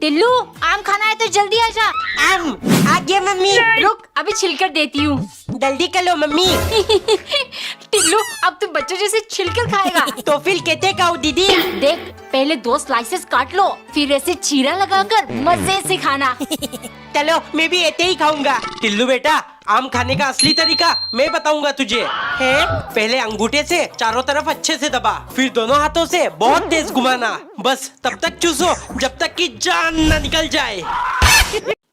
टिल्लू आम खाना है तो जल्दी आ जा। आम आ गया मम्मी। रुक अभी छिलकर देती हूँ। जल्दी कर लो मम्मी। टिल्लू अब तू बच्चों जैसे छिलकर खाएगा। तो फिर कहते खाओ दीदी। देख पहले 2 स्लाइसेस काट लो, फिर ऐसे चीरा लगाकर मजे से खाना। चलो मैं भी ऐसे ही खाऊंगा। टिल्लू बेटा आम खाने का असली तरीका मैं बताऊंगा तुझे। है पहले अंगूठे से चारों तरफ अच्छे से दबा, फिर दोनों हाथों से बहुत तेज घुमाना। बस तब तक चूसो जब तक कि जान न निकल जाए।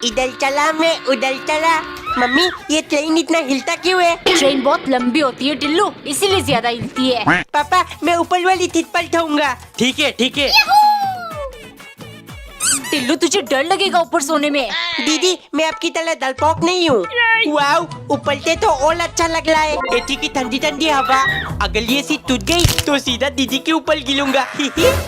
इधर चला मैं उधर चला। मम्मी ये ट्रेन इतना हिलता क्यों है? ट्रेन बहुत लंबी होती है टिल्लू, इसीलिए ज्यादा हिलती है। पापा मैं ऊपर वाली सीट पर उठाऊंगा। ठीक है ठीक है। टिल्लू तुझे डर लगेगा ऊपर सोने में। दीदी मैं आपकी तरह डरपोक नहीं हूँ। वाओ ऊपर से तो और अच्छा लग रहा है। एटी की ठंडी ठंडी हवा। अगर ये सीट टूट गई तो सीधा दीदी के ऊपर गिरूंगा।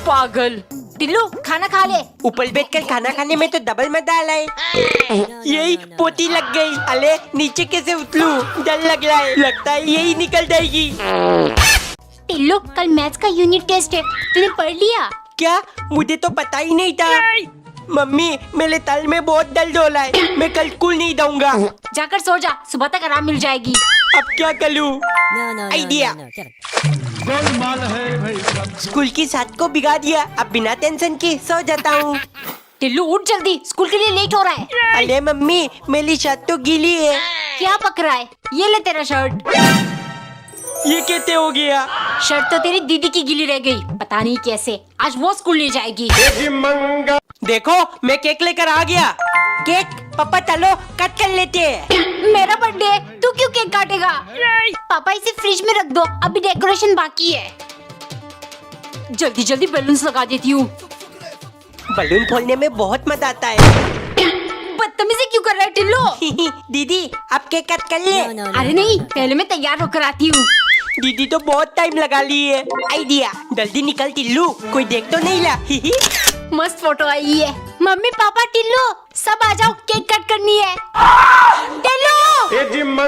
पागल। टिल्लू खाना खा ले। ऊपर बैठकर खाना खाने में तो डबल मजा आ रहा है। यही पोती लग गई। अले नीचे कैसे उतरूं? डर लग रहा है। लगता है यही निकल जाएगी। टिल्लू कल मैथ्स का यूनिट टेस्ट है, तूने पढ़ लिया? क्या? मुझे तो पता ही नहीं था। मम्मी मेरे तल में बहुत दर्द हो रहा है, मैं कल स्कूल नहीं जाऊंगा। जाकर सो जा, सुबह तक आराम मिल जाएगी। अब क्या करूं? आइडिया। स्कूल की साथ को बिगाड़ दिया। अब बिना टेंशन के सो जाता हूँ। टिल्लू उठ जल्दी, स्कूल के लिए लेट हो रहा है। अरे मम्मी मेरी शर्ट तो गीली है। क्या पक रहा है? ये ले तेरा शर्ट। ये कैसे हो गया? शर्ट तो तेरी दीदी की गीली रह गई, पता नहीं कैसे। आज वो स्कूल ले जाएगी। देखो मैं केक लेकर आ गया। केक? पापा चलो कट कर लेते हैं। मेरा बर्थडे है, तू क्यों केक काटेगा? पापा इसे फ्रिज में रख दो, अभी डेकोरेशन बाकी है। जल्दी जल्दी बैलून्स लगा देती हूँ। बलून फोड़ने में बहुत मजा आता है। बदतमीजी क्यों कर रहा है टिल्लू? दीदी आप केक कट कर ले। अरे नहीं, पहले मैं तैयार होकर आती हूँ। दीदी तो बहुत टाइम लगा ली है। आइडिया। जल्दी निकल टिल्लू, कोई देख तो नहीं ला। मस्त फोटो आई है। मम्मी पापा टिल्लू सब आ जाओ, केक कट करनी है। टिल्लू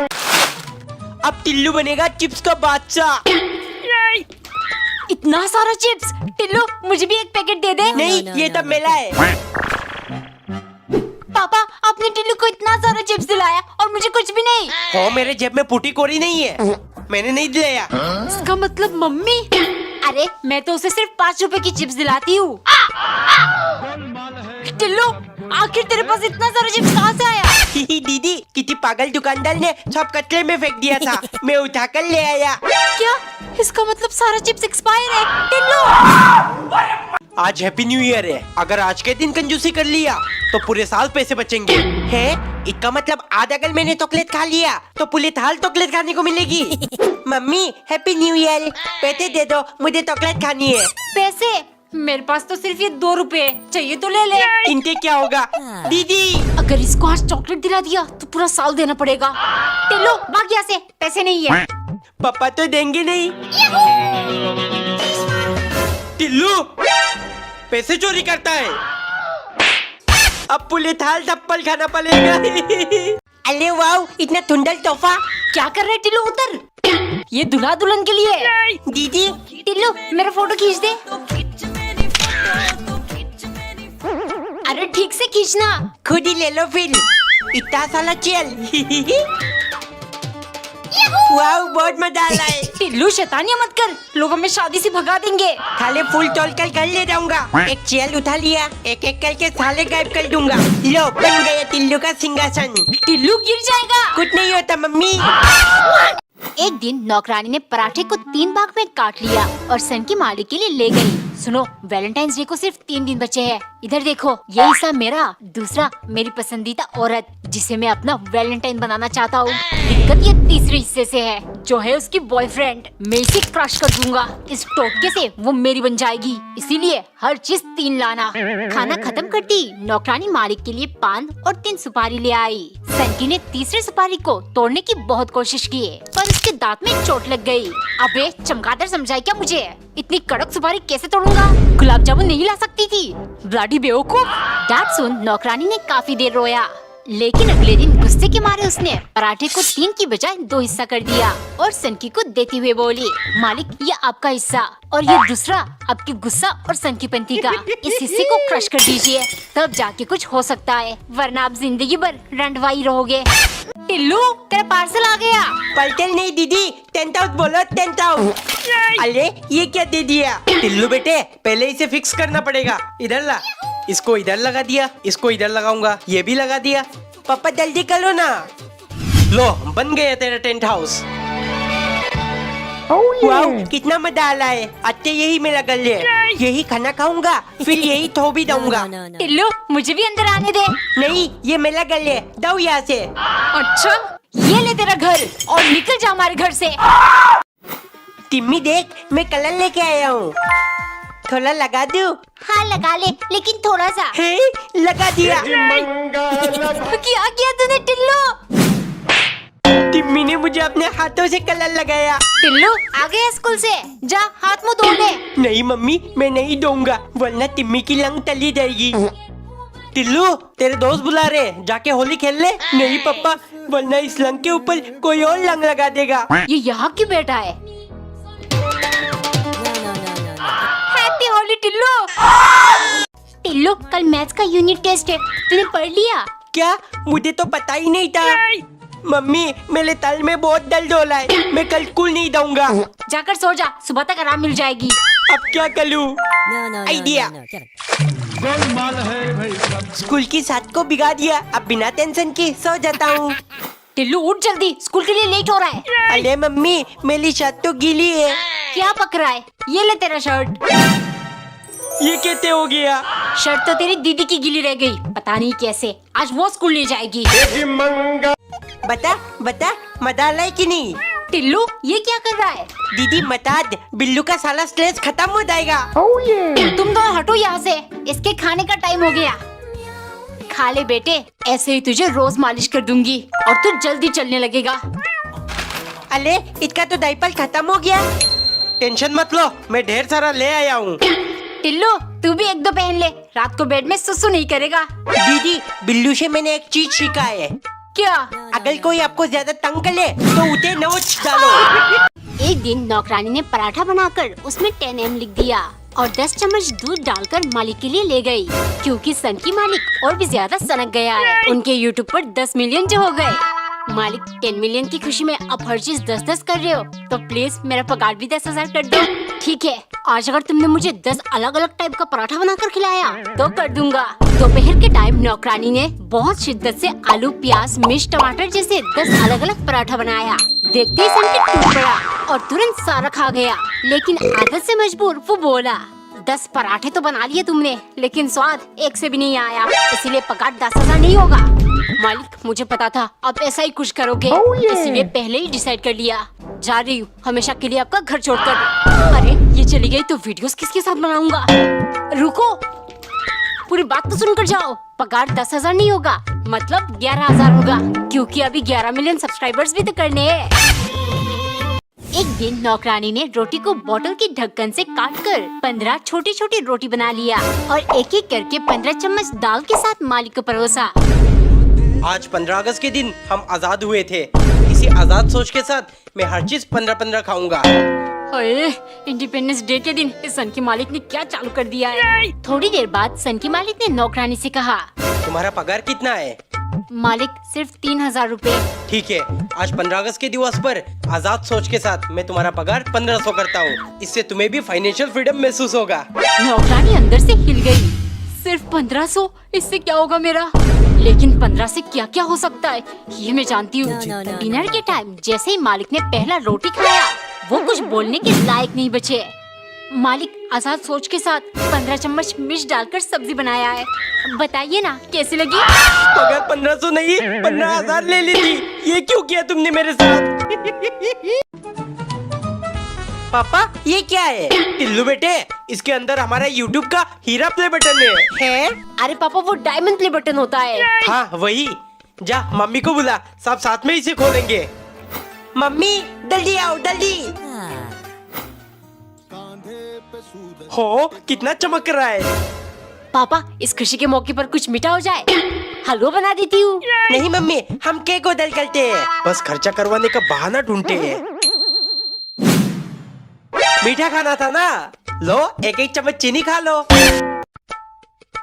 अब टिल्लू बनेगा चिप्स का बादशाह। इतना सारा चिप्स। टिल्लू मुझे भी एक पैकेट दे दे। नहीं ये तब मेला है। पापा आपने टिल्लू को इतना सारा चिप्स दिलाया और मुझे कुछ भी नहीं। हो मेरे जेब में पुटी कोरी नहीं है, मैंने नहीं दिलाया। इसका मतलब मम्मी। अरे मैं तो उसे सिर्फ 5 रुपए की चिप्स दिलाती हूँ। टिल्लू आखिर तेरे पास इतना सारा चिप्स कहाँ से आया? दीदी किसी पागल दुकानदार ने सब कचरे में फेंक दिया था, मैं उठा कर ले आया। क्या? इसका मतलब सारा चिप्स एक्सपायर है। टिल्लू आज हैप्पी न्यू ईयर है। अगर आज के दिन कंजूसी कर लिया तो पूरे साल पैसे बचेंगे। है इसका मतलब आज अगर मैंने चॉकलेट खा लिया तो पूरे साल चॉकलेट खाने को मिलेगी। Mummy happy new year. पैसे दे दो, मुझे चॉकलेट खानी है। पैसे? मेरे पास तो सिर्फ ये 2 रुपए चाहिए, तो ले ले। इनके क्या होगा? दीदी अगर इसको आज चॉकलेट दिला दिया तो पूरा साल देना पड़ेगा। टिल्लू भाग यहाँ से, पैसे नहीं है। पापा तो देंगे नहीं। टिल्लू पैसे चोरी करता है। अब पूरे थाल चप्पल खाना पड़ेगा। अरे वाह इतना सुंदर तोहफा। क्या कर रहे टिल्लू? उतर। ये दूल्हा दुल्हन के लिए है। दीदी टिल्लू मेरा फोटो खींच दे। अरे ठीक से खींचना। खुद ही ले लो फिर। इतना साला चल। वाह बहुत मजा आ रहा है। टिल्लू शैतानियां मत कर, लोग हमें शादी से भगा देंगे। खाली फूल तोड़ कर घर ले जाऊंगा। एक चेयर उठा लिया, एक एक करके साले गायब कर दूंगा। लो बन गया टिल्लू का सिंहासन। टिल्लू गिर जाएगा। कुछ नहीं होता मम्मी। एक दिन नौकरानी ने पराठे को 3 भाग में काट लिया और सन की मालिक के लिए ले गई। सुनो वैलेंटाइंस डे को सिर्फ 3 दिन बचे हैं। इधर देखो ये हिस्सा मेरा, दूसरा मेरी पसंदीदा औरत जिसे मैं अपना वैलेंटाइन बनाना चाहता हूँ। दिक्कत ये तीसरे हिस्से से है, जो है उसकी बॉयफ्रेंड। मैं इसे क्रश कर दूंगा। इस टोटके से वो मेरी बन जाएगी, इसीलिए हर चीज 3 लाना। खाना खत्म करती नौकरानी मालिक के लिए पान और 3 सुपारी ले आई। सनकी ने तीसरे सुपारी को तोड़ने की बहुत कोशिश की पर उसके दांत में चोट लग गई। अबे चमगादड़ समझाई क्या मुझे? इतनी कड़क सुपारी कैसे तोड़ूंगा? गुलाब जामुन नहीं ला सकती थी? ब्लाडी बेवकूफ। डांट सुन नौकरानी ने काफी देर रोया, लेकिन अगले दिन गुस्से गुस्से के मारे उसने पराठे को 3 की बजाय 2 हिस्सा कर दिया और सनकी को देते हुए बोली, मालिक ये आपका हिस्सा और ये दूसरा आपके गुस्सा और सनकीपंती का। इस हिस्से को क्रश कर दीजिए, तब जाके कुछ हो सकता है, वरना आप जिंदगी भर रंडवाई रहोगे। टिल्लू तेरा पार्सल आ गया। पलटल नहीं दीदी, 10th आउट बोलो, 10th आउट। अरे ये क्या दे दिया? टिल्लू बेटे पहले इसे फिक्स करना पड़ेगा। इधर ला, इसको इधर लगा दिया, इसको इधर लगाऊंगा, ये भी लगा दिया। पापा जल्दी करो ना। लो बन गया तेरा टेंट हाउस। वाओ कितना मजा आ रहा है। अच्छे यही मेरा गले, यही खाना खाऊंगा, फिर यही थो भी दूंगा। टिल्लू मुझे भी अंदर आने दे। नहीं ये मेरा गले, दो यहाँ से। अच्छा ये ले तेरा घर और निकल जा हमारे घर से। टिम्मी देख मैं कलर लेके आया हूँ, थोड़ा लगा दूँ? हाँ लगा ले, लेकिन थोड़ा सा। हे लगा दिया। क्या किया तूने टिल्लू? टिम्मी ने मुझे अपने हाथों से कलर लगाया। टिल्लू आ गया स्कूल से, जा हाथ मुंह धो ले। नहीं मम्मी मैं नहीं दूंगा, वरना टिम्मी की लंग तली जाएगी। टिल्लू तेरे दोस्त बुला रहे, जाके होली खेल ले। नहीं पापा, वरना इस लंग के ऊपर कोई और लंग लगा देगा। ये यहाँ क्यों बैठा है? हैप्पी होली टिल्लू। टिल्लू कल मैथ्स का यूनिट टेस्ट है, तूने पढ़ लिया? क्या? मुझे तो पता ही नहीं था। मम्मी मेरे तल में बहुत दर्द हो रहा है, मैं कल स्कूल नहीं दूंगा। जाकर सो जा, सुबह तक आराम मिल जाएगी। अब क्या करूं? आइडिया। स्कूल की साथ को बिगाड़ दिया, अब बिना टेंशन के सो जाता हूँ। टिल्लू उठ जल्दी, स्कूल के लिए लेट हो रहा है। अरे मम्मी मेरी शर्ट तो गीली है। क्या पक रहा है? ये ले तेरा शर्ट। ये कैसे हो गया? शर्ट तो तेरी दीदी की गीली रह गई, पता नहीं कैसे। आज वो स्कूल नहीं जाएगी। बता बता मजा लाए कि नहीं? टिल्लू ये क्या कर रहा है? दीदी मता दे, बिल्लू का सारा स्ट्रेस खत्म हो जाएगा। तुम दोनों हटो यहाँ से, इसके खाने का टाइम हो गया। खा ले बेटे, ऐसे ही तुझे रोज मालिश कर दूंगी और तू जल्दी चलने लगेगा। अरे इसका तो डायपर खत्म हो गया। टेंशन मत लो, मैं ढेर सारा ले आया हूँ। टिल्लू तू भी 1-2 पहन ले, रात को बेड में सुसु नहीं करेगा। दीदी बिल्लू से मैंने एक चीज सीखा है। क्या? अगर कोई आपको ज्यादा तंग करे तो उसे नोच डालो। एक दिन नौकरानी ने पराठा बनाकर उसमें 10 M लिख दिया और 10 चम्मच दूध डालकर मालिक के लिए ले गई, क्योंकि सन की मालिक और भी ज्यादा सनक गया है। उनके यूट्यूब पर 10 मिलियन जो हो गए। मालिक 10 मिलियन की खुशी में अब हर चीज 10-10 कर रहे हो, तो प्लीज मेरा पगार भी 10,000 कर दो। ठीक है, आज अगर तुमने मुझे 10 अलग अलग टाइप का पराठा बनाकर खिलाया तो कर दूंगा। दोपहर के टाइम नौकरानी ने बहुत शिद्दत से आलू, प्याज, मिर्च, टमाटर जैसे 10 अलग अलग पराठा बनाया। देखते ही सन के टूट पड़ा और तुरंत सारा खा गया। लेकिन आदत से मजबूर वो बोला, 10 पराठे तो बना लिए तुमने, लेकिन स्वाद एक से भी नहीं आया, इसीलिए पगार 10,000 नहीं होगा। मालिक मुझे पता था आप ऐसा ही कुछ करोगे, इसीलिए पहले ही डिसाइड कर लिया। जा रही हूँ हमेशा के लिए आपका घर छोड़कर। अरे ये चली गई तो वीडियोस किसके साथ बनाऊंगा? रुको, पूरी बात तो सुनकर जाओ। पगार 10,000 नहीं होगा, मतलब 11,000 होगा, क्योंकि अभी 11 मिलियन सब्सक्राइबर्स भी तो करने हैं। एक दिन नौकरानी ने रोटी को बोतल की ढक्कन से काटकर 15 छोटी छोटी रोटी बना लिया और एक एक करके 15 चम्मच दाल के साथ मालिक को परोसा। आज 15 अगस्त के दिन हम आजाद हुए थे, इसी आजाद सोच के साथ मैं हर चीज 15-15 खाऊंगा। इंडिपेंडेंस डे के दिन इस सन के मालिक ने क्या चालू कर दिया है। थोड़ी देर बाद सन के मालिक ने नौकरानी से कहा, तुम्हारा पगार कितना है? मालिक सिर्फ 3,000 रुपए। ठीक है, आज 15 अगस्त के दिवस पर आजाद सोच के साथ मैं तुम्हारा पगार 1500 करता हूँ। इससे तुम्हें भी फाइनेंशियल फ्रीडम महसूस होगा। नौकरानी अंदर से हिल गई। सिर्फ 1500, इससे क्या होगा मेरा? लेकिन 15 से क्या क्या हो सकता है ये मैं जानती हूँ। डिनर के टाइम जैसे ही मालिक ने पहला रोटी खाया, वो कुछ बोलने के लायक नहीं बचे। मालिक आजाद सोच के साथ 15 चम्मच मिर्च डालकर सब्जी बनाया है। बताइए ना कैसी लगी? पगार 1500 नहीं 15,000 ले ली थी, ये क्यों किया तुमने मेरे साथ? पापा ये क्या है? टिल्लू बेटे इसके अंदर हमारा YouTube का हीरा प्ले बटन है? अरे पापा वो डायमंड प्ले बटन होता है। हाँ वही, जा मम्मी को बुला, सब साथ में इसे खोलेंगे। मम्मी जल्दी आओ जल्दी। हो कितना चमक रहा है। पापा इस खुशी के मौके पर कुछ मीठा हो जाए। हलवा बना देती हूँ। नहीं मम्मी, हम केक ऑर्डर करते हैं, बस खर्चा करवाने का बहाना ढूंढते हैं। मीठा खाना था ना, लो एक एक चम्मच चीनी खा लो।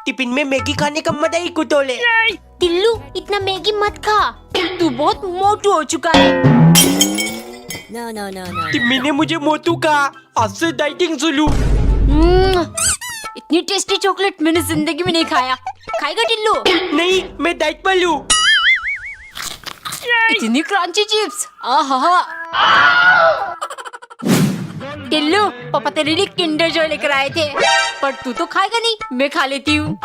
टिफिन में मैगी खाने का मजा ही कुछ और है। टिल्लू इतना मैगी मत खा, तू बहुत मोटू हो चुका है। टिम्मी ने मुझे मोटू कहा, आज से डाइटिंग शुरू। इतनी टेस्टी चॉकलेट मैंने जिंदगी में नहीं खाया। खाएगा टिल्लू? नहीं, मैं डाइट पर हूँ। इतनी क्रंची चिप्स, आहा। टिल्लू, पापा तेरे लिए किंडर जॉय लेकर आए थे, पर तू तो खाएगा नहीं, मैं खा लेती हूँ।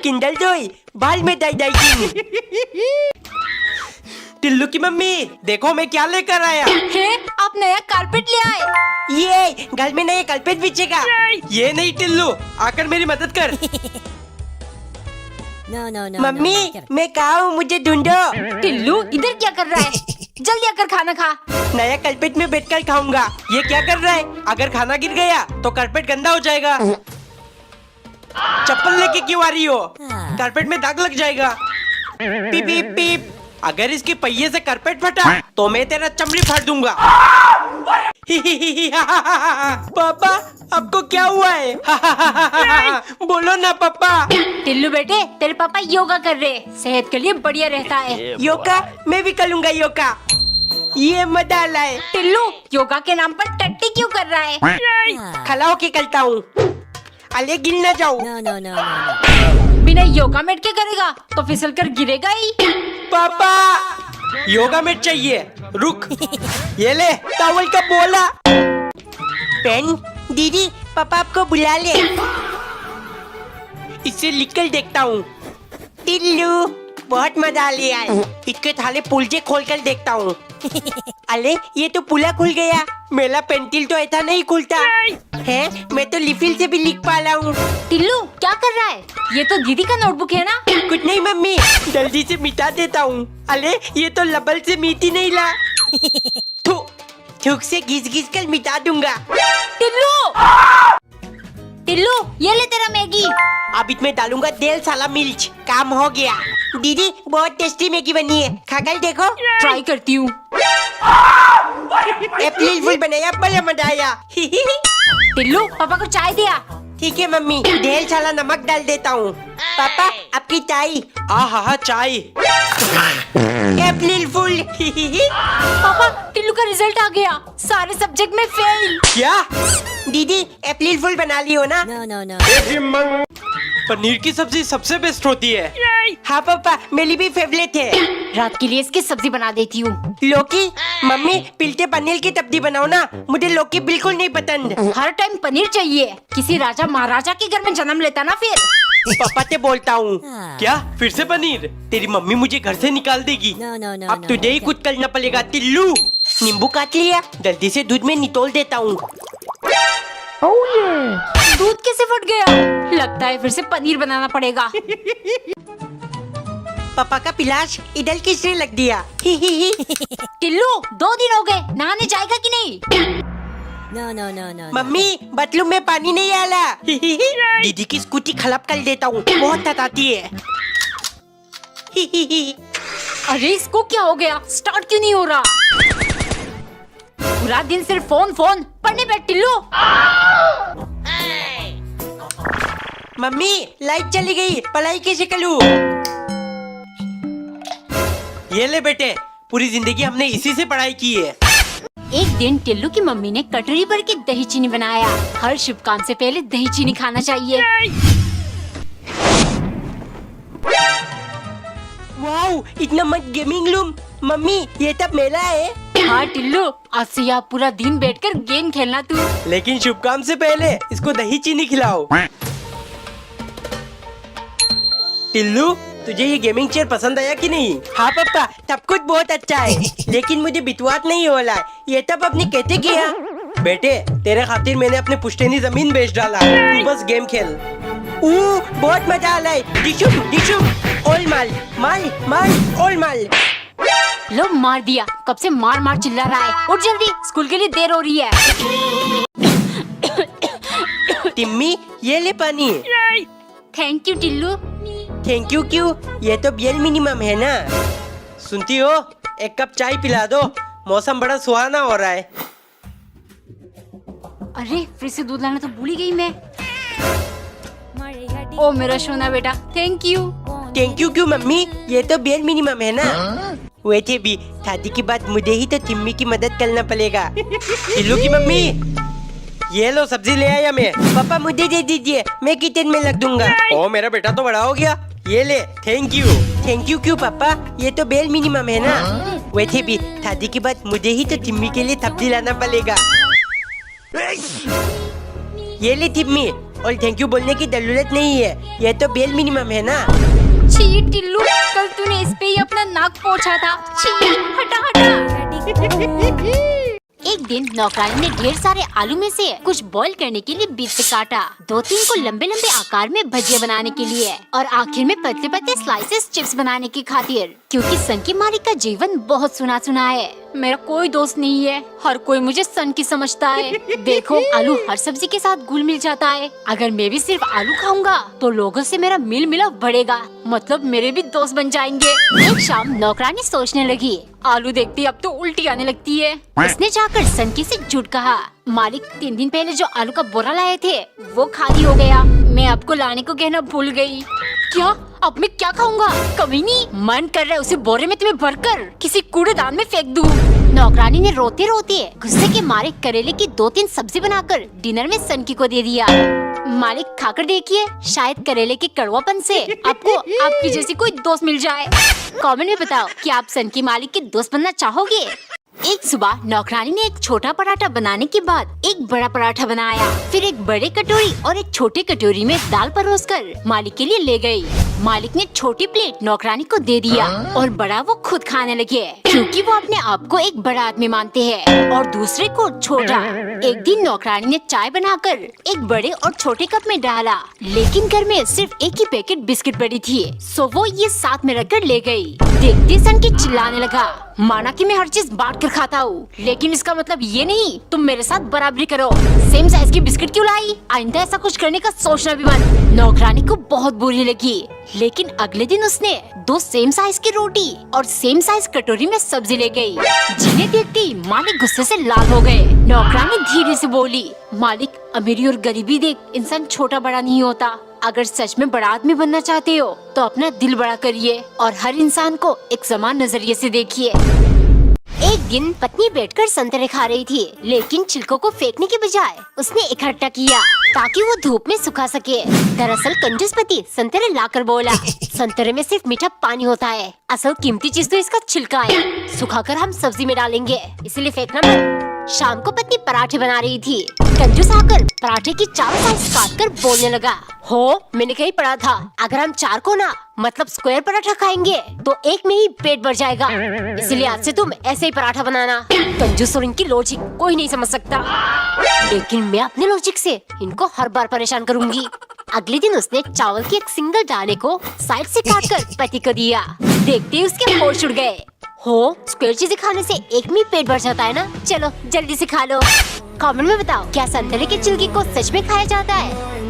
किंडर जॉय, बाल में डाइटिंग। टिल्लू की मम्मी, देखो मैं क्या लेकर आया। है, आप नया कारपेट ले आए। ये घर में नया कारपेट बिछेगा। ये नहीं टिल्लू, आकर मेरी मदद कर। मम्मी, मैं कहाँ हूँ, मुझे ढूंढो। टिल्लू इधर क्या कर रहा है? जल्दी आकर खाना खा। नया कारपेट में बैठकर खाऊंगा। ये क्या कर रहा है? अगर खाना गिर गया तो कारपेट गंदा हो जाएगा। चप्पल लेके क्यों आ रही हो? कारपेट में दाग लग जाएगा। पीप पीप पीप। अगर इसके पहिए से कारपेट फटा तो मैं तेरा चमड़ी फाड़ दूंगा। पापा, आपको क्या हुआ है? बोलो ना पापा। टिल्लू बेटे, तेरे पापा योगा कर रहे, सेहत के लिए बढ़िया रहता है। योगा? मैं भी करूंगा योगा। ये मजा लाए। टिल्लू, योगा के नाम पर टट्टी क्यों कर रहा है? खड़ा होके करता हूँ। अले गिर ना जाओ। बिना योगा मैट के करेगा तो फिसल कर गिरेगा ही। पापा, योगा मैट चाहिए। रुक, ये ले टॉवल का बोला। पेन? दीदी, पापा आपको बुला ले। इससे लिखकर देखता हूँ। टिल्लू, बहुत मजा लिया है। इसके थाले पुलजे खोल कर देखता हूँ। अरे, ये तो पुला खुल गया। मेरा पेंसिल तो ऐसा नहीं खुलता है। मैं तो लिफिल से भी लिख पा रहा हूँ। टिल्लू क्या कर रहा है? ये तो दीदी का नोटबुक है ना? कुछ नहीं मम्मी, जल्दी से मिटा देता हूँ। अरे, ये तो लबल से मीठी नहीं ला। थूक से घिस घिस कर मिटा दूंगा। टिल्लू, टिल्लू ये ले तेरा मैगी। अब इसमें डालूंगा तेल साला मिर्च। काम हो गया। दीदी, बहुत टेस्टी मैगी बनी है, खाकर देखो। ट्राई करती हूँ। अप्रैल फूल बनाया, बड़ा मजा आया। टिल्लू, पापा को चाय दिया। ठीक है मम्मी, ढेर सारा नमक डाल देता हूँ। पापा, आपकी चाय। आहा चाय। अप्रैल फूल। पापा, टिल्लू का रिजल्ट आ गया, सारे सब्जेक्ट में फेल। क्या? दीदी, अप्रैल फूल बना ली हो ना? पनीर की सब्जी सबसे बेस्ट होती है। हाँ पापा, मेरी भी फेवरेट है। रात के लिए इसकी सब्जी बना देती हूँ। लौकी? मम्मी, पिलते पनीर की सब्जी बनाओ ना, मुझे लौकी बिल्कुल नहीं पसंद। हर टाइम पनीर चाहिए, किसी राजा महाराजा के घर में जन्म लेता ना फिर। पापा से बोलता हूँ। क्या फिर से पनीर? तेरी मम्मी मुझे घर से निकाल देगी। अब तुझे ही कुछ करना पड़ेगा। टिल्लू, नींबू काट लिया, जल्दी से दूध में निचोड़ देता हूँ। दूध कैसे फट गया? लगता है फिर से पनीर बनाना पड़ेगा। पापा का पिलाश इधर किसने लग दिया? टिल्लू, 2 दिन हो गए, नहाने जाएगा कि नहीं? मम्मी, बाथरूम में पानी नहीं आला। दीदी की स्कूटी खराब कर देता हूँ, बहुत सताती है। अरे इसको क्या हो गया? स्टार्ट क्यों नहीं हो रहा? पूरा दिन सिर्फ फोन फोन। पढ़ने बैठ टिल्लू। मम्मी, लाइट चली गई, पढ़ाई कैसे करूँ? ये ले बेटे, पूरी जिंदगी हमने इसी से पढ़ाई की है। एक दिन टिल्लू की मम्मी ने कटोरी भर के दही चीनी बनाया। हर शुभ काम से पहले दही चीनी खाना चाहिए। वाओ, इतना मत गेमिंग रूम। मम्मी, ये सब मेरा है। हाँ टिल्लू, आज से यहाँ पूरा दिन बैठकर गेम खेलना तू। लेकिन शुभ काम से पहले इसको दही चीनी खिलाओ। टिल्लू, तुझे ये गेमिंग चेयर पसंद आया कि नहीं? हाँ पापा, सब कुछ बहुत अच्छा है, लेकिन मुझे विश्वास नहीं हो रहा है, ये सब आपने कैसे किया? बेटे, तेरे खातिर मैंने अपने पुश्तैनी जमीन बेच डाला, तू बस गेम खेल। बहुत मजा आ रहा है। डिशुम डिशुम, ओल माल माल माल, ओल माल। लो, मार दिया। कब से मार मार चिल्ला रहा है। उठ जल्दी, स्कूल के लिए देर हो रही है। टिम्मी, ये ले पानी। Thank you Tillu. Thank you क्यों? ये तो बियर मिनिमम है ना। सुनती हो, एक कप चाय पिला दो, मौसम बड़ा सुहाना हो रहा है। अरे फ्रिज से दूध लाना तो भूल ही गई मैं। ओ मेरा सोना बेटा, थैंक यू। थैंक यू क्यों मम्मी? ये तो बियर मिनिमम है ना। वैसे भी शादी के बाद मुझे ही तो टिम्मी की मदद करना पड़ेगा। टिल्लू की मम्मी, ये लो सब्जी ले आया मैं। पापा मुझे दे दीजिए, मैं किचन में लग दूंगा। ओ मेरा बेटा तो बड़ा हो गया, ये ले। Thank you. थैंक यू क्यों पापा? ये तो बेल मिनिमम है ना। वैसे भी शादी के बाद मुझे ही तो टिम्मी के लिए सब्जी लाना पड़ेगा। ये ले टिम्मी, और थैंक यू बोलने की जरूरत नहीं है, ये तो बेल मिनिमम है ना। छी टिल्लू, कल तूने इस पे ही अपना नाक पोंछा था। छी, हटा हटा। एक दिन नौकरानी ने ढेर सारे आलू में से कुछ बॉईल करने के लिए बीच से काटा, 2-3 को लंबे लंबे आकार में भजिया बनाने के लिए, और आखिर में पतले पतले स्लाइसेस चिप्स बनाने की खातिर। क्योंकि सन की मालिक का जीवन बहुत सुना सुना है। मेरा कोई दोस्त नहीं है, हर कोई मुझे सन की समझता है। देखो, आलू हर सब्जी के साथ घुल मिल जाता है। अगर मैं भी सिर्फ आलू खाऊंगा तो लोगों से मेरा मिल मिलाप बढ़ेगा, मतलब मेरे भी दोस्त बन जाएंगे। एक शाम नौकरानी सोचने लगी, आलू देखती अब तो उल्टी आने लगती है। उसने जाकर सनकी से झूठ कहा, मालिक 3 दिन पहले जो आलू का बोरा लाए थे वो खाली हो गया, मैं आपको लाने को कहना भूल गई। क्या? अब मैं क्या खाऊंगा? कभी नहीं, मन कर रहा है उसे बोरे में तुम्हें भरकर किसी कूड़ेदान में फेंक दूं। नौकरानी ने रोते रोते गुस्से के मारे करेले की 2-3 सब्जी बनाकर डिनर में सनकी को दे दिया। मालिक खाकर देखिए, शायद करेले के कड़वापन से आपको आपकी जैसी कोई दोस्त मिल जाए। कमेंट में बताओ कि आप सनकी मालिक के दोस्त बनना चाहोगे। एक सुबह नौकरानी ने एक छोटा पराठा बनाने के बाद एक बड़ा पराठा बनाया, फिर एक बड़े कटोरी और एक छोटी कटोरी में दाल परोसकर मालिक के लिए ले गई। मालिक ने छोटी प्लेट नौकरानी को दे दिया और बड़ा वो खुद खाने लगे, क्योंकि वो अपने आप को एक बड़ा आदमी मानते हैं और दूसरे को छोटा। एक दिन नौकरानी ने चाय बनाकर एक बड़े और छोटे कप में डाला, लेकिन घर में सिर्फ एक ही पैकेट बिस्किट पड़ी थी, सो वो ये साथ में रखकर ले गई। देखते सन की चिल्लाने लगा, माना कि मैं हर चीज बांट कर खाता हूँ, लेकिन इसका मतलब ये नहीं तुम मेरे साथ बराबरी करो। सेम साइज की बिस्किट क्यों लाई? आइंदा ऐसा कुछ करने का सोचना भी मत। नौकरानी को बहुत बुरी लगी, लेकिन अगले दिन उसने 2 सेम साइज की रोटी और सेम साइज कटोरी में सब्जी ले गई। जिन्हें देखते ही मालिक गुस्से से लाल हो गए। नौकरानी धीरे से बोली, मालिक अमीरी और गरीबी देख इंसान छोटा बड़ा नहीं होता। अगर सच में बड़ा आदमी बनना चाहते हो तो अपना दिल बड़ा करिए और हर इंसान को एक समान नजरिए से देखिए। एक दिन पत्नी बैठकर संतरे खा रही थी, लेकिन छिलकों को फेंकने के बजाय उसने इकट्ठा किया ताकि वो धूप में सुखा सके। दरअसल कंजूस पति संतरे लाकर बोला, संतरे में सिर्फ मीठा पानी होता है, असल कीमती चीज तो इसका छिलका है, सुखाकर हम सब्जी में डालेंगे, इसलिए फेंकना मत। शाम को पत्नी पराठे बना रही थी, कंजूस आकर पराठे की चारों साइड काटकर बोलने लगा, हो मैंने कहीं पढ़ा था अगर हम 4 को ना मतलब स्क्वायर पराठा खाएंगे तो एक में ही पेट भर जाएगा, इसलिए आज से तुम ऐसे ही पराठा बनाना। कंजूस और इनकी लॉजिक कोई नहीं समझ सकता, लेकिन मैं अपने लॉजिक से इनको हर बार परेशान करूंगी। अगले दिन उसने चावल के एक सिंगल दाने को साइड से काटकर पति को दिया। देखते ही उसके होश उड़ गए, हो स्क्वायर चीजें खाने से एक में ही पेट भर जाता है ना, चलो जल्दी से खा लो। कमेंट में बताओ, क्या संतरे के छिलके को सच में खाया जाता है?